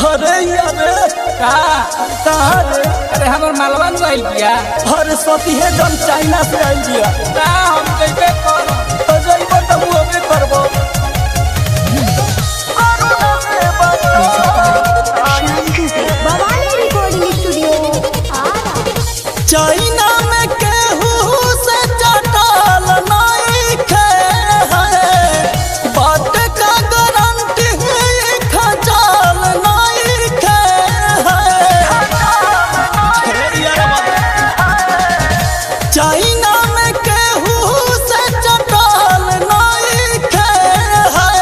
अरे यारे कहाँ रे? अरे हमर मालवा नु आइल बिया। अरे सतीहे जन चाइना से आइल बिया। हम जइबे कर जइबे त मुहबे करबो। भवानी रिकॉर्डिंग स्टूडियो चाइना में केहू से चटल नहीं खे है, बात का गारंटी खचाल नहीं खे है। चाइना में केहू से चटल नहीं खे है,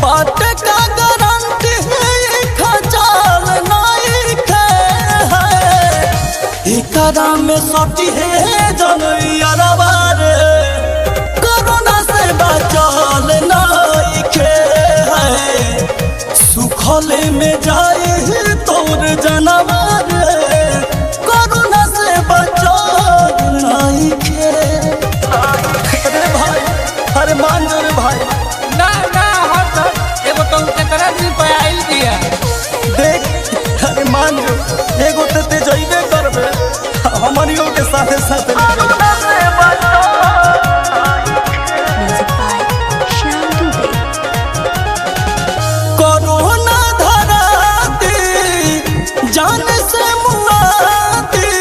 बात का गारंटी खचाल नहीं खे है। एकरा में सटी है जनैया रे, कोरोना से बचल नहीं खे है। सुखले में जाए तोर जनवर, कोरोना से बचल नहीं खे। अरे भाई, अरे मान जो रे भाई। ना हट एगो तो केतना दिन पे आइल बिया। देख अरे मान जो एगो ते जइबे करबे, हमनियों के साथे साथे कोरोना धराती जान से मुआती,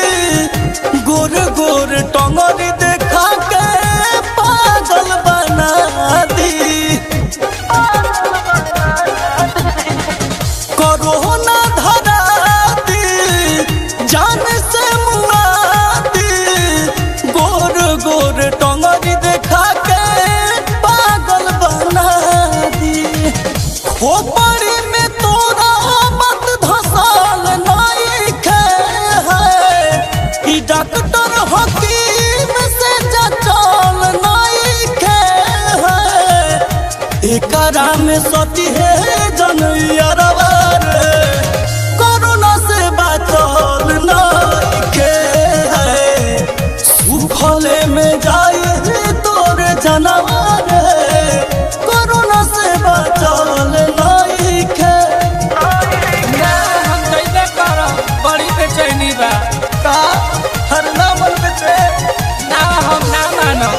गोर गोर टंगरी देखा के पागल बना दी। कोरोना धराती जान से मुआती, गोर गोर टंगरी देखा के पागल बना दी। खोपड़ी में तोरा मत धसाल नहीं खे है, ई डॉक्टर हकीम से जचल नहीं खे है। एकरा में सती है जनैया रे, कोरोना से बचल नहीं खे है। सुखले में जाए तोर जनवर, कोरोना से बचल नहीं खे। हम जइबे कर बड़ी बेचैनी बा। का हर नाम बेचे ना हम ना मानो।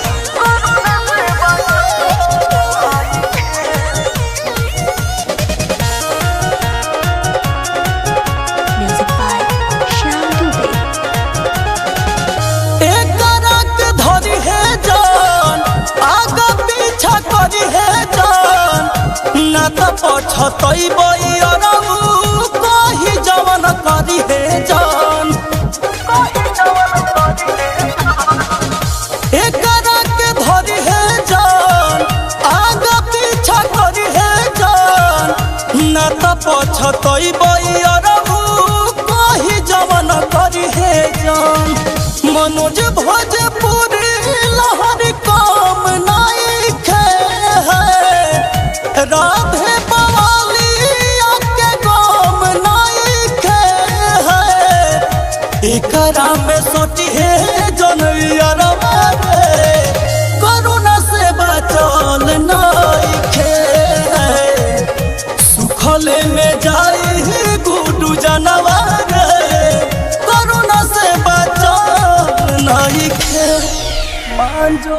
एकरा के धरी है जान, आगा पीछा करी है जान, ना त पछतइबई अरऊ कही जवन करी है जान। एकरा के धरी है जान, आगा पीछा करी है जान, ना त पछतइबई अरऊ कही जवन करी है जान। मनोज भोजपुरी लहर काम नहीं खे है, राधे बवाली के काम नहीं खे है। एकरा में सोची है जनैया रे, कोरोना से बचल नहीं खे है। सुखले में जाए गुडू जनवर, कोरोना से बचल नहीं खे। मान जो